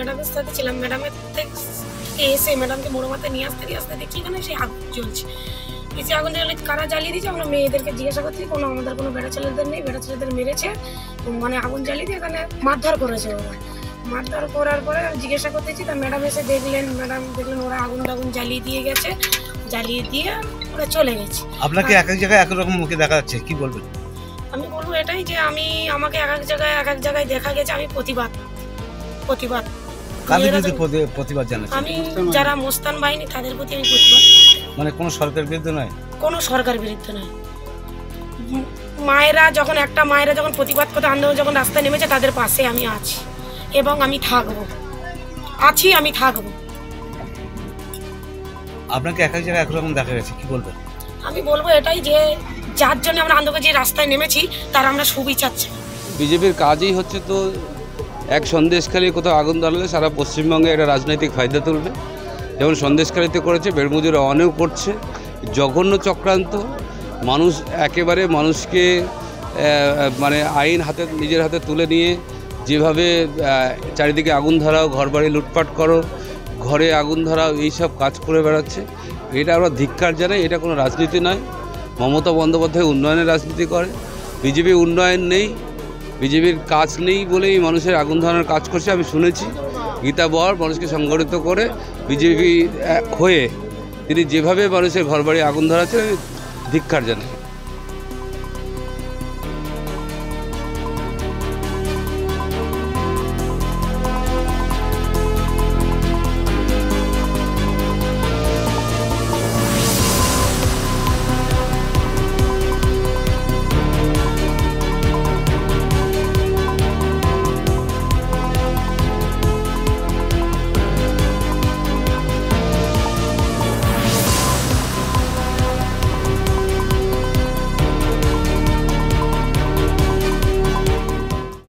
ম্যাডামের সাথে ছিলাম। ম্যাডামের থেকে এসে ম্যাডামকে মোড় মাথায় নিয়ে আসতে দেখি এখানে সেই আগুন জ্বলছে। এসে আগুন জ্বলে কারা জ্বালিয়ে দিয়েছে আমরা মেয়েদেরকে জিজ্ঞাসা করছি, আমাদের কোনো বেড়া ছেলেদের নেই, বেড়া ছেলেদের মেরেছে মানে আগুন জ্বালিয়ে দিয়ে এখানে মারধর করেছে। ওরা মারধর করার পরে জিজ্ঞাসা করতেছি, তা ম্যাডাম এসে দেখলেন ওরা আগুন জ্বালিয়ে দিয়ে গেছে, জ্বালিয়ে দিয়ে ওরা চলে গেছে। আপনাকে এক এক জায়গায় এক রকম মুখে দেখা যাচ্ছে, কি বলবেন? আমি বলবো এটাই যে আমাকে এক এক জায়গায় দেখা গেছে আমি প্রতিবাদ কাদের বিরুদ্ধে প্রতিবাদ জানাচ্ছেন? আমি যারা মোস্তান বাহিনী তাদের প্রতি আমি প্রতিবাদ। মানে কোনো সরকার বিরুদ্ধে নয়? কোনো সরকার বিরুদ্ধে নয়। মায়েরা যখন প্রতিবাদ করতে আন্দোলন যখন রাস্তায় নেমেছে তাদের পাশে আমি আছি এবং আমি থাকবো। আপনাকে এক এক জায়গায় একরকম দেখা গেছে, কি বলবেন? আমি বলবো এটাই যে যার জন্য আমরা আন্দোলনে যে রাস্তায় নেমেছি তার আমরা সুবিচার চাই। বিজেপির কাজই হচ্ছে তো এক সন্দেশখালী কোথাও আগুন জ্বালালে সারা পশ্চিমবঙ্গে একটা রাজনৈতিক ফায়দা তুলবে। যেমন সন্দেশখালীতে করেছে, বেড়মুজুর অনেক করছে, জঘন্য চক্রান্ত। মানুষ একেবারে মানুষকে মানে আইন নিজের হাতে তুলে নিয়ে যেভাবে চারিদিকে আগুন ধরাও, ঘরবাড়ি লুটপাট করো, ঘরে আগুন ধরাও, এইসব কাজ করে বেড়াচ্ছে। এটা আমরা ধিক্কার জানাই। এটা কোনো রাজনীতি নয়। মমতা বন্দ্যোপাধ্যায় উন্নয়নের রাজনীতি করে, বিজেপি উন্নয়ন নেই, বিজেপির কাজ নেই বলেই মানুষের আগুন ধরানোর কাজ করছে। আমি শুনেছি গীতা বর মানুষকে সংগঠিত করে বিজেপি হয়ে তিনি যেভাবে মানুষের ঘরবাড়ি আগুন ধরাচ্ছে, ধিক্কার জানাই।